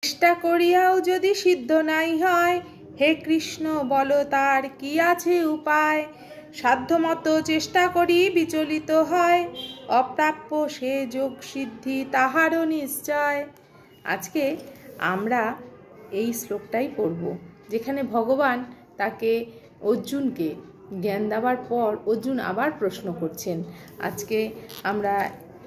চেষ্টা করিয়াও যদি সিদ্ধ নাই হয়, হে কৃষ্ণ বলো তার কি আছে উপায়। সাধ্যমতো চেষ্টা করি বিচলিত হয়, অপ্রাপ্য সে যোগ সিদ্ধি তাহারও নিশ্চয়। আজকে আমরা এই শ্লোকটাই পড়ব, যেখানে ভগবান তাকে অর্জুনকে জ্ঞান দেওয়ার পর অর্জুন আবার প্রশ্ন করছেন। আজকে আমরা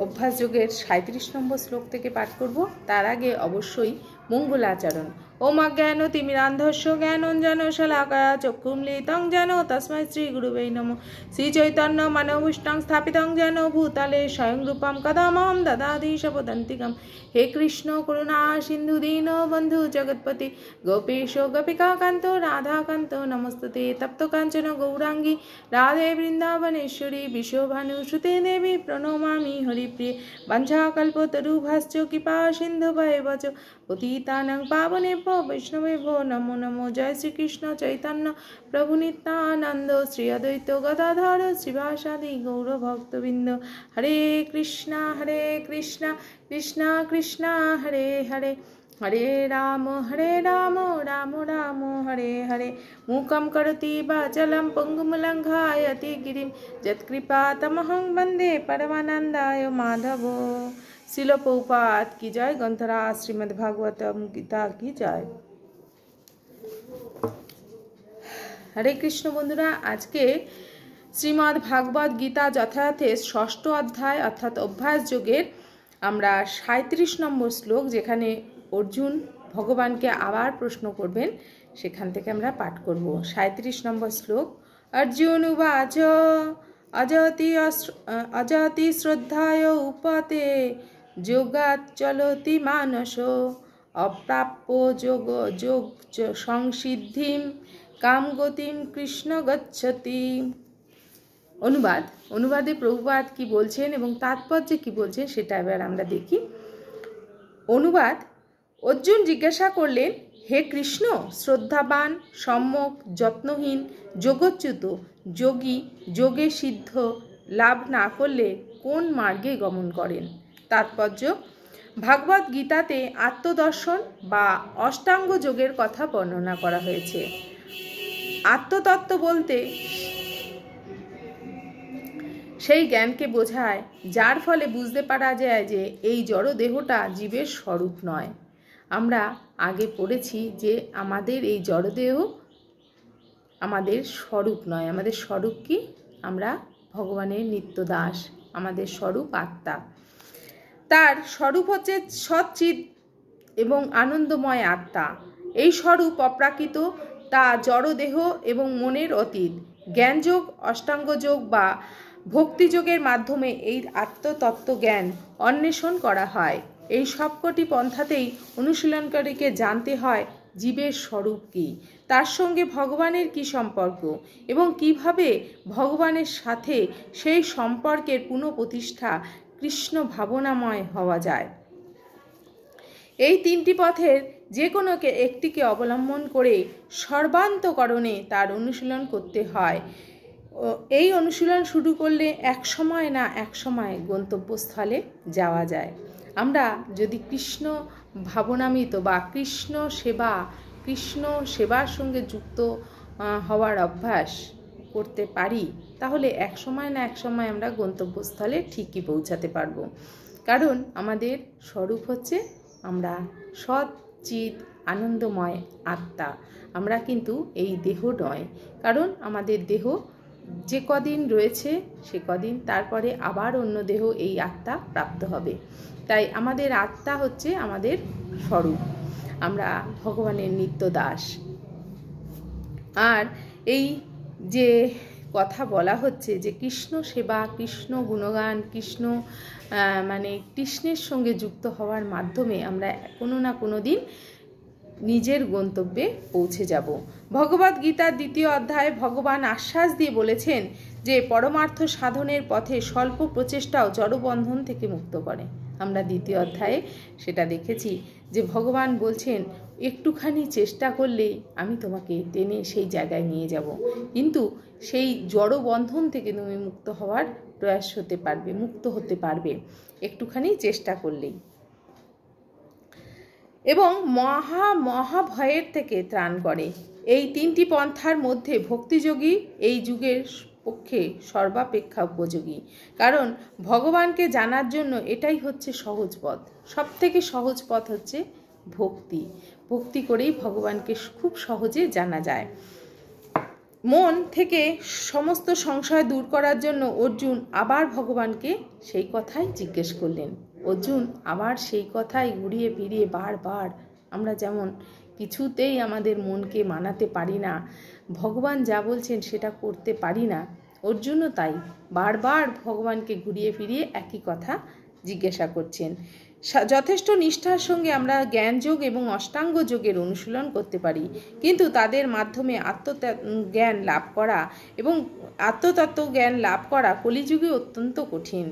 অভ্যাস যোগের ৩৭ নম্বর শ্লোক থেকে পাঠ করব। তার আগে অবশ্যই মঙ্গলাচরণ। ওম অজ্ঞানতিমিরান্ধস্য জ্ঞানাঞ্জনশলাকয়া চক্ষুন্মিলিतं যেন তস্मै শ্রীগুরুবে নমঃ। শ্রীচৈতন্য মনোভীষ্টং স্থাপিतं যেন ভূতলে স্বয়ং রূপং কদামহং দদামি স্বপদান্তিকং। হে কৃষ্ণ করুণা সিন্ধু দীনবন্ধু জগৎপতি গোপীশ গোপিকাকান্ত রাধাকান্ত নমস্তুতে। তপ্ত কাঞ্চন গৌরাঙ্গী রাধে বৃন্দাবনেশ্বরী বিশ্বভানুসুতে দেবী প্রণমামি হরিপ্রিয়ে। বাঞ্ছাকল্পতরুভ্যশ্চ কৃপা সিন্ধুভ্যেব চ পতিতানাং পাবনেভ্যো বৈষ্ণবেভ্যো নমো নমো। জয় শ্রীকৃষ্ণ চৈতন্য প্রভু নিত্যানন্দ শ্রী অদ্বৈত গদাধর শ্রীবাসাদি গৌরভক্তবৃন্দ। হরে কৃষ্ণ কৃষ্ণ কৃষ্ণ হরে হরে, হরে রাম রাম রাম হরে হরে। মূকং করোতি বাচালং পঙ্গুং লঙ্ঘয়তে গিরিং যৎকৃপাতমহং বন্দে পরমানন্দায় মাধব। শিল প্রভুপাদ কি জয়। গ্রন্থরাজ শ্রীমদ্ ভাগবতম গীতা কি জয়। হরে কৃষ্ণ বন্ধুরা, আজকে শ্রীমদ্ ভাগবত গীতা যথাযথে ৬ষ্ঠ অধ্যায় অর্থাৎ অভ্যাস যোগের আমরা ৩৭ নম্বর শ্লোক, যেখানে অর্জুন ভগবানকে আবার প্রশ্ন করবেন, সেখান থেকে আমরা পাঠ করব। ৩৭ নম্বর শ্লোক। অর্জুন উবাচ অজতি শ্রদ্ধায় উপতে যোগাৎ চলতি মানস অপ্রাপ্য যোগ সংসিদ্ধিম কামগতিম কৃষ্ণ গচ্ছতি। অনুবাদে প্রভুপাদ কি বলছেন এবং তাৎপর্যে কি বলছেন সেটা এবার আমরা দেখি। অনুবাদ: অর্জুন জিজ্ঞাসা করলেন, হে কৃষ্ণ, শ্রদ্ধাবান, সম্যক যত্নহীন, যোগচ্যুত যোগী যোগে সিদ্ধ লাভ না করলে কোন মার্গে গমন করেন? তাৎপর্য: ভাগবত গীতাতে আত্মদর্শন বা অষ্টাঙ্গ যোগের কথা বর্ণনা করা হয়েছে। আত্মতত্ত্ব বলতে সেই জ্ঞানকে বোঝায় যার ফলে বুঝতে পারা যায় যে এই জড় দেহটা জীবের স্বরূপ নয়। আমরা আগে পড়েছি যে আমাদের এই জড়দেহ আমাদের স্বরূপ নয়। আমাদের স্বরূপ কি? আমরা ভগবানের নিত্য দাস, আমাদের স্বরূপ আত্মা। তার স্বরূপ হচ্ছে সচ্চিৎ এবং আনন্দময় আত্মা। এই স্বরূপ অপ্রাকৃত, তা জড়দেহ এবং মনের অতীত। জ্ঞানযোগ, অষ্টাঙ্গযোগ বা ভক্তিযোগের মাধ্যমে এই আত্মতত্ত্ব জ্ঞান অন্বেষণ করা হয়। এই সবকটি পন্থাতেই অনুশীলনকারীকে জানতে হয় জীবের স্বরূপ কী, তার সঙ্গে ভগবানের কী সম্পর্ক এবং কিভাবে ভগবানের সাথে সেই সম্পর্কের পুনঃপ্রতিষ্ঠা কৃষ্ণ ভাবনাময় হওয়া যায়। এই তিনটি পথের যে কোনো একটিকে অবলম্বন করে সর্বান্তকরণে তার অনুশীলন করতে হয়। এই অনুশীলন শুরু করলে এক সময় গন্তব্যস্থলে যাওয়া যায়। আমরা যদি কৃষ্ণ ভাবনামৃত বা কৃষ্ণ সেবার সঙ্গে যুক্ত হওয়ার অভ্যাস করতে পারি, তাহলে এক সময় আমরা গন্তব্যস্থলে ঠিকই পৌঁছাতে পারবো। কারণ আমাদের স্বরূপ হচ্ছে আমরা সচ্চিৎ আনন্দময় আত্মা। আমরা কিন্তু এই দেহ নয়। কারণ আমাদের দেহ যে কদিন রয়েছে সে কদিন, তারপরে আবার অন্য দেহ এই আত্মা প্রাপ্ত হবে। তাই আমাদের আত্মা হচ্ছে আমাদের স্বরূপ। আমরা ভগবানের নিত্য দাস। আর এই যে কথা বলা হচ্ছে যে কৃষ্ণ সেবা, কৃষ্ণ গুণগান, কৃষ্ণের সঙ্গে যুক্ত হওয়ার মাধ্যমে আমরা কোনো না কোনো দিন নিজের গন্তব্যে পৌঁছে যাব। ভগবদ গীতার ২য় অধ্যায়ে ভগবান আশ্বাস দিয়ে বলেছেন যে পরমার্থ সাধনের পথে স্বল্প প্রচেষ্টাও জড়বন্ধন থেকে মুক্ত করে। আমরা ২য় অধ্যায়ে সেটা দেখেছি যে ভগবান বলছেন একটুখানি চেষ্টা করলেই আমি তোমাকে টেনে সেই জায়গায় নিয়ে যাব, কিন্তু সেই জড়বন্ধন থেকে তুমি মুক্ত হতে পারবে একটুখানি চেষ্টা করলেই। এবং মহাভয়ের থেকে ত্রাণ করে। এই তিনটি পন্থার মধ্যে ভক্তিযোগী এই যুগের পক্ষে সর্বাপেক্ষা উপযোগী, কারণ ভগবানকে জানার জন্য এটাই হচ্ছে সহজ পথ। সব থেকে সহজ পথ হচ্ছে ভক্তি। ভক্তি করেই ভগবানকে খুব সহজে জানা যায়। মন থেকে সমস্ত সংশয় দূর করার জন্য অর্জুন আবার ভগবানকে সেই কথাই জিজ্ঞেস করলেন। অর্জুন আবার সেই কথাই ঘুরিয়ে ফিরিয়ে বারবার, আমরা যেমন কিছুতেই আমাদের মনকে মানাতে পারি না, ভগবান যা বলছেন সেটা করতে পারি না, অর্জুনও তাই বারবার ভগবানকে ঘুরিয়ে ফিরিয়ে একই কথা জিজ্ঞাসা করছেন। যথেষ্ট নিষ্ঠার সঙ্গে আমরা জ্ঞানযোগ এবং অষ্টাঙ্গ যোগের অনুশীলন করতে পারি, কিন্তু তাদের মাধ্যমে জ্ঞান লাভ করা এবং আত্মতত্ত্ব জ্ঞান লাভ করা কলিযুগে অত্যন্ত কঠিন।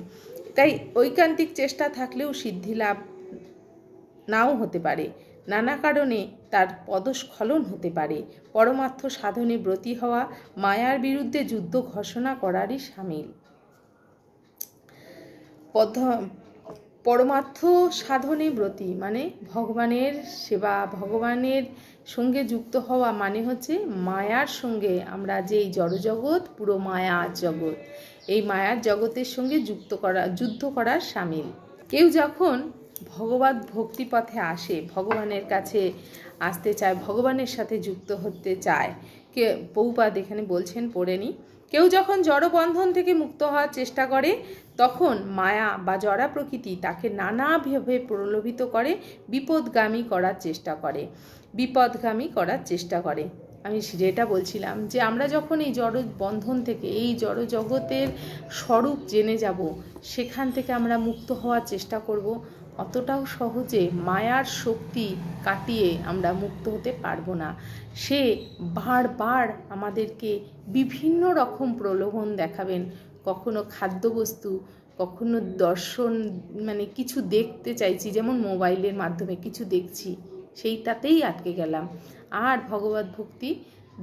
তাই ঐকান্তিক চেষ্টা থাকলেও সিদ্ধি লাভ নাও হতে পারে, নানা কারণে তার পদস্খলন হতে পারে। পরমার্থ সাধনে ব্রতী হওয়া মায়ার বিরুদ্ধে যুদ্ধ ঘোষণা করারই সামিল। পরমার্থ সাধনে ব্রতী মানে ভগবানের সেবা, ভগবানের সঙ্গে যুক্ত হওয়া মানে হচ্ছে মায়ার সঙ্গে, আমরা যেই জড়জগৎ পুরো মায়ার জগৎ, এই মায়ার জগতের সঙ্গে যুদ্ধ করার সামিল। কেউ যখন ভগবত ভক্তিপথে আসে, ভগবানের কাছে আসতে চায়, ভগবানের সাথে যুক্ত হতে চায়, প্রভুপাদ এখানে বলছেন, পড়ে নি, কেউ যখন জড়বন্ধন থেকে মুক্ত হওয়ার চেষ্টা করে তখন মায়া বা জড়া প্রকৃতি তাকে নানাভাবে প্রলোভিত করে, বিপদগামী করার চেষ্টা করে। আমি যেটা বলছিলাম যে আমরা যখন এই জড় বন্ধন থেকে, এই জড় জগতের স্বরূপ জেনে যাব, সেখান থেকে আমরা মুক্ত হওয়ার চেষ্টা করব, অতটাও সহজে মায়ার শক্তি কাটিয়ে আমরা মুক্ত হতে পারবো না। সে বারবার আমাদেরকে বিভিন্ন রকম প্রলোভন দেখাবেন, কখনো খাদ্যবস্তু, কখনো দর্শন, মানে কিছু দেখতে চাইছি, যেমন মোবাইলের মাধ্যমে কিছু দেখছি, সেইটাতেই আটকে গেলাম, আর ভগবত ভক্তি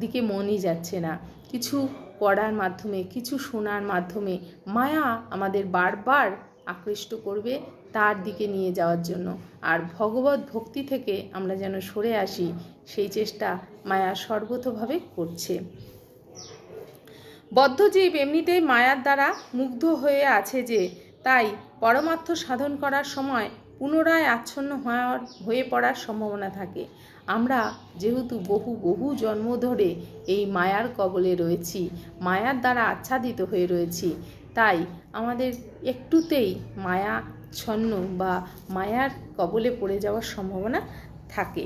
দিকে মনই যাচ্ছে না। কিছু পড়ার মাধ্যমে, কিছু শোনার মাধ্যমে মায়া আমাদের বারবার আকৃষ্ট করবে তার দিকে নিয়ে যাওয়ার জন্য, আর ভগবত ভক্তি থেকে আমরা যেন সরে আসি সেই চেষ্টা মায়া সর্বতোভাবে করছে। বদ্ধজীব এমনিতেই মায়ার দ্বারা মুগ্ধ হয়ে আছে যে, তাই পরমার্থ সাধন করার সময় পুনরায় আচ্ছন্ন হয়ে পড়ার সম্ভাবনা থাকে। আমরা যেহেতু বহু জন্ম ধরে এই মায়ার কবলে রয়েছি, মায়ার দ্বারা আচ্ছাদিত হয়ে রয়েছি, তাই আমাদের একটুতেই মায়াচ্ছন্ন বা মায়ার কবলে পড়ে যাওয়ার সম্ভাবনা থাকে।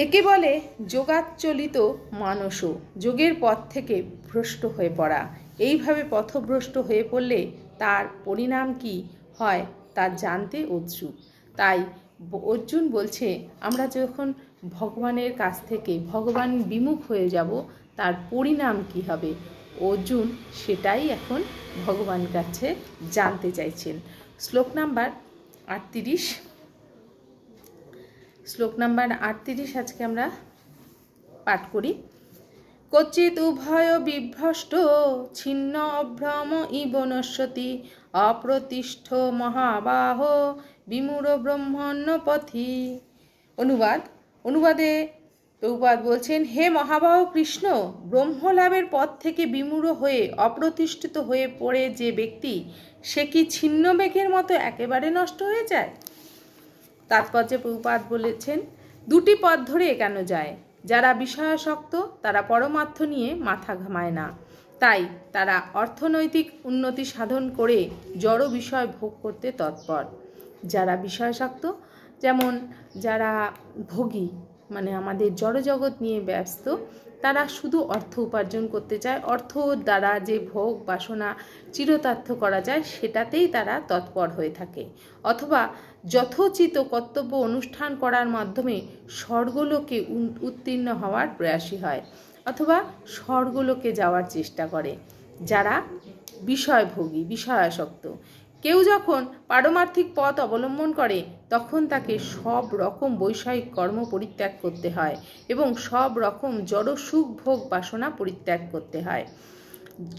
একে বলে যোগাচ্চলিত মানসও, যোগের পথ থেকে ভ্রষ্ট হয়ে পড়া। এইভাবে পথভ্রষ্ট হয়ে পড়লে তার পরিণাম কি হয় তা জানতে উৎসুক। তাই অর্জুন বলছে, আমরা যখন ভগবানের কাছ থেকে ভগবান বিমুখ হয়ে যাব, তার পরিণাম কি হবে, অর্জুন সেটাই এখন ভগবানের কাছে জানতে চাইছেন। শ্লোক নাম্বার 38 আজকে আমরা পাঠ করি। কচিত উভয় বিভ্রষ্ট ছিন্ন অভ্রম ইব নশ্যতি অপ্রতিষ্ঠ মহাবাহ বিমূঢ় ব্রহ্মণ্য পথি। অনুবাদে প্রভুপাদ বলছেন, হে মহাবাহ কৃষ্ণ, ব্রহ্মলাভের পথ থেকে বিমূঢ় হয়ে অপ্রতিষ্ঠিত হয়ে পড়ে যে ব্যক্তি, সে কি ছিন্ন মেঘের মতো একেবারে নষ্ট হয়ে যায়? তাৎপর্যে প্রভুপাদ বলেছেন, দুটি পথ ধরে এগোনো যায়। যারা বিষয়াসক্ত তারা পরমার্থ নিয়ে মাথা ঘামায় না, তাই তারা অর্থনৈতিক উন্নতি সাধন করে জড় বিষয় ভোগ করতে তৎপর। যারা বিষয়াসক্ত, যেমন যারা ভোগী, মানে আমাদের জড়জগৎ নিয়ে ব্যস্ত, তারা শুধু অর্থ উপার্জন করতে চায়, অর্থ দ্বারা যে ভোগ বাসনা চিরতার্থ করা যায় সেটাতেই তারা তৎপর হয়ে থাকে, অথবা যথোচিত কর্তব্য অনুষ্ঠান করার মাধ্যমে স্বর্গলোকে উত্তীর্ণ হওয়ার প্রয়াসী হয়, অথবা স্বর্গলোকে যাওয়ার চেষ্টা করে। যারা বিষয়ভোগী, বিষয়াসক্ত, কেউ যখন পারমার্থিক পথ অবলম্বন করে তখন তাকে সব রকম বৈষয়িক কর্ম পরিত্যাগ করতে হয় এবং সব রকম জড় সুখ ভোগ বাসনা পরিত্যাগ করতে হয়।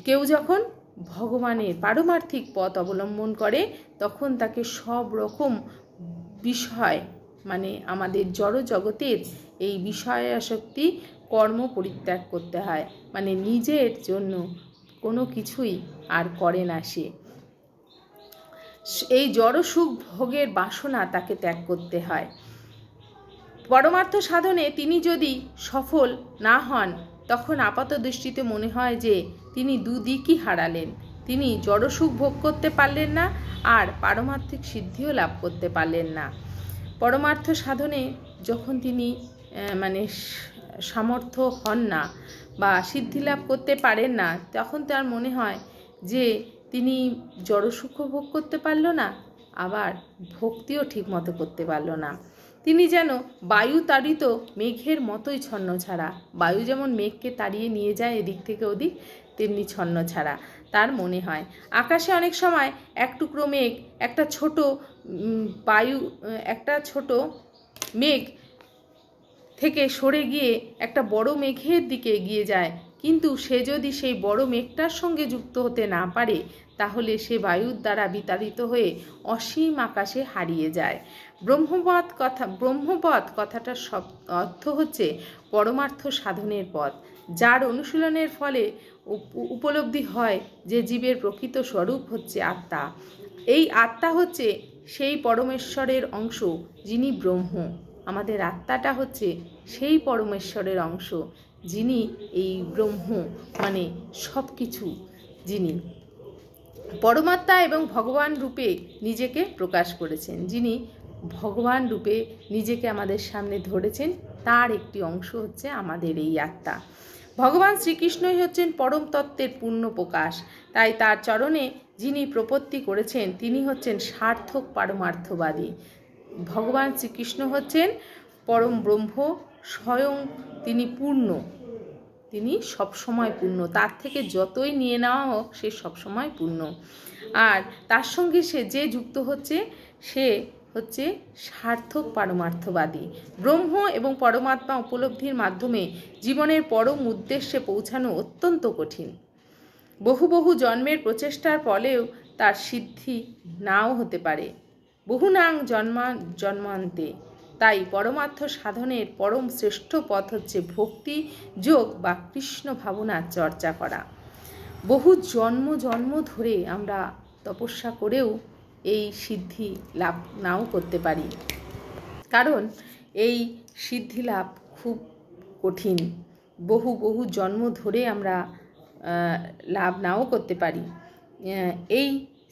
কেউ যখন ভগবানের পারমার্থিক পথ অবলম্বন করে তখন তাকে সব রকম বিষয়, মানে আমাদের জড় জগতের এই বিষয়াসক্তি কর্ম পরিত্যাগ করতে হয়, মানে নিজের জন্য কোনো কিছুই আর করে না সে। এই জড় সুখ ভোগের বাসনা তাকে ত্যাগ করতে হয়। পরমার্থ সাধনে তিনি যদি সফল না হন, তখন আপাত দৃষ্টিতে মনে হয় যে তিনি দুদিকই হারালেন। তিনি জড়সুখ ভোগ করতে পারলেন না, আর পারমার্থিক সিদ্ধিও লাভ করতে পারলেন না। পরমার্থ সাধনে যখন তিনি মানে সামর্থ্য হন না বা সিদ্ধি লাভ করতে পারেন না, তখন তার মনে হয় যে তিনি জড়সুখও ভোগ করতে পারল না, আবার ভক্তিও ঠিকমতো করতে পারল না। তিনি যেন বায়ু তাড়িত মেঘের মতোই ছন্নছাড়া। বায়ু যেমন মেঘকে তাড়িয়ে নিয়ে যায় এদিক থেকে ওদিক, তেমনি ছন্নছাড়া তার মনে হয়। আকাশে অনেক সময় এক টুকরো মেঘ একটা ছোট মেঘ থেকে সরে গিয়ে একটা বড় মেঘের দিকে এগিয়ে যায়, কিন্তু সে যদি সেই বড় মেঘটার সঙ্গে যুক্ত হতে না পারে, তাহলে সে বায়ুর দ্বারা বিতাড়িত হয়ে অসীম আকাশে হারিয়ে যায়। ব্রহ্মপথ কথাটার অর্থ হচ্ছে পরমার্থ সাধনের পথ, যার অনুশীলনের ফলে উপলব্ধি হয় যে জীবের প্রকৃত স্বরূপ হচ্ছে আত্মা। এই আত্মা হচ্ছে সেই পরমেশ্বরের অংশ, যিনি ব্রহ্ম। আমাদের আত্মাটা হচ্ছে সেই পরমেশ্বরের অংশ, যিনি এই ব্রহ্ম, মানে সব কিছু, যিনি পরমাত্মা এবং ভগবান রূপে নিজেকে প্রকাশ করেছেন, যিনি ভগবান রূপে নিজেকে আমাদের সামনে ধরেছেন, তার একটি অংশ হচ্ছে আমাদের এই আত্মা। ভগবান শ্রীকৃষ্ণই হচ্ছেন পরম তত্ত্বের পূর্ণ প্রকাশ। তাই তার চরণে যিনি প্রপত্তি করেছেন, তিনি হচ্ছেন সার্থক পারমার্থবাদী। ভগবান শ্রীকৃষ্ণ হচ্ছেন পরম ব্রহ্ম, স্বয়ং তিনি পূর্ণ, তিনি সবসময় পূর্ণ। তার থেকে যতই নিয়ে নেওয়া হোক, সে সবসময় পূর্ণ। আর তার সঙ্গে সে যে যুক্ত হচ্ছে, সে হচ্ছে সার্থক পারমার্থবাদী। ব্রহ্ম এবং পরমাত্মা উপলব্ধির মাধ্যমে জীবনের পরম উদ্দেশ্যে পৌঁছানো অত্যন্ত কঠিন। বহু বহু জন্মের প্রচেষ্টার ফলেও তার সিদ্ধি নাও হতে পারে, বহুনাং জন্মান্তে। তাই পরমার্থ সাধনের পরম শ্রেষ্ঠ পথ হচ্ছে ভক্তি যোগ বা কৃষ্ণ ভাবনার চর্চা করা। বহু জন্ম ধরে আমরা তপস্যা করেও এই সিদ্ধি লাভ নাও করতে পারি, কারণ এই সিদ্ধি লাভ খুব কঠিন। বহু জন্ম ধরে আমরা লাভ নাও করতে পারি। এই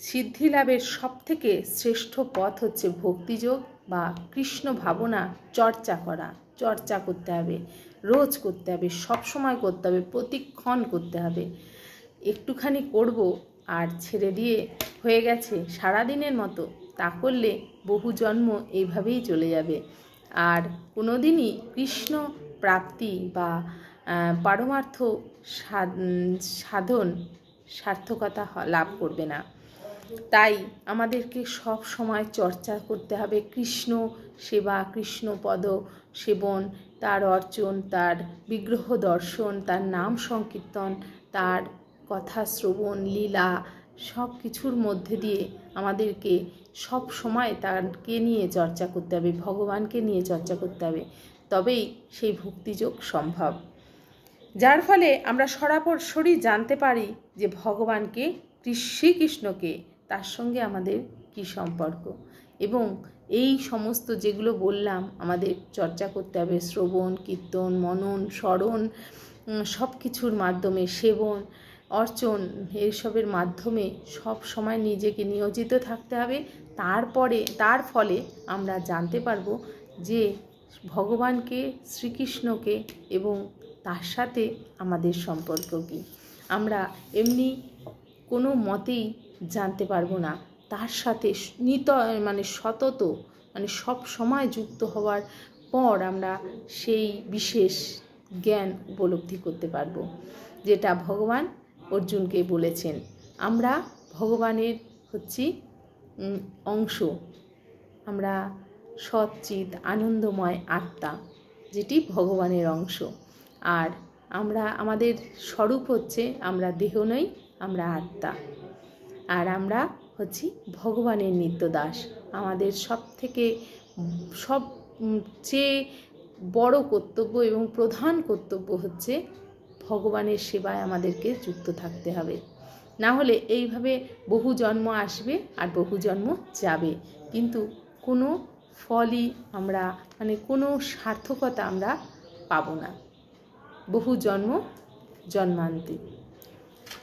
সিদ্ধি লাভের সবথেকে শ্রেষ্ঠ পথ হচ্ছে ভক্তিযোগ বা কৃষ্ণ ভাবনা চর্চা করতে হবে, রোজ করতে হবে, সবসময় করতে হবে, প্রতিক্ষণ করতে হবে। একটুখানি করব আর ছেড়ে দিয়ে হয়ে গেছে সারাদিনের মতো, তা করলে বহু জন্ম এইভাবেই চলে যাবে, আর কোনোদিনই কৃষ্ণ প্রাপ্তি বা পারমার্থ সাধন সার্থকতা লাভ করবে না। তাই আমাদেরকে সব সময় চর্চা করতে হবে কৃষ্ণ সেবা, কৃষ্ণ পদ সেবন, তার অর্চন, তার বিগ্রহ দর্শন, তার নাম সংকীর্তন, তার কথা শ্রবণ, লীলা, সব কিছুর মধ্যে দিয়ে আমাদেরকে সব সময় তাকে নিয়ে চর্চা করতে হবে, ভগবানকে নিয়ে চর্চা করতে হবে, তবেই সেই ভক্তিযোগ সম্ভব। যার ফলে আমরা সরাসরি জানতে পারি যে ভগবানকে, শ্রীকৃষ্ণকে, তার সঙ্গে আমাদের কী সম্পর্ক। এবং এই সমস্ত যেগুলো বললাম আমাদের চর্চা করতে হবে, শ্রবণ, কীর্তন, মনন, স্মরণ, সব কিছুর মাধ্যমে, সেবন, অর্চন, এইসবের মাধ্যমে সব সময় নিজেকে নিয়োজিত থাকতে হবে। তার ফলে আমরা জানতে পারবো যে ভগবানকে, শ্রীকৃষ্ণকে এবং তার সাথে আমাদের সম্পর্ক কী। আমরা এমনি কোনো মতেই জানতে পারবো না, তার সাথে সতত সব সময় যুক্ত হওয়ার পর আমরা সেই বিশেষ জ্ঞান উপলব্ধি করতে পারবো, যেটা ভগবান অর্জুনকে বলেছেন। আমরা ভগবানের হচ্ছি অংশ, আমরা সচ্চিৎ আনন্দময় আত্মা, যেটি ভগবানের অংশ। আর আমাদের স্বরূপ হচ্ছে, আমরা দেহ নই, আমরা আত্মা, আর আমরা হচ্ছি ভগবানের নিত্য দাস। আমাদের সব চেয়ে বড় কর্তব্য এবং প্রধান কর্তব্য হচ্ছে ভগবানের সেবায় আমাদেরকে যুক্ত থাকতে হবে। না হলে এইভাবে বহু জন্ম আসবে আর বহু জন্ম যাবে, কিন্তু কোনো ফলই আমরা কোনো সার্থকতা আমরা পাবো না। বহু জন্ম জন্মান্তে।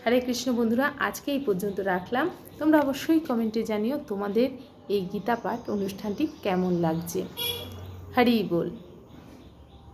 হরে কৃষ্ণ বন্ধুরা, আজকে এই পর্যন্ত রাখলাম। তোমরা অবশ্যই কমেন্টে জানিও তোমাদের এই গীতা পাঠ অনুষ্ঠানটি কেমন লাগছে। হরি বল।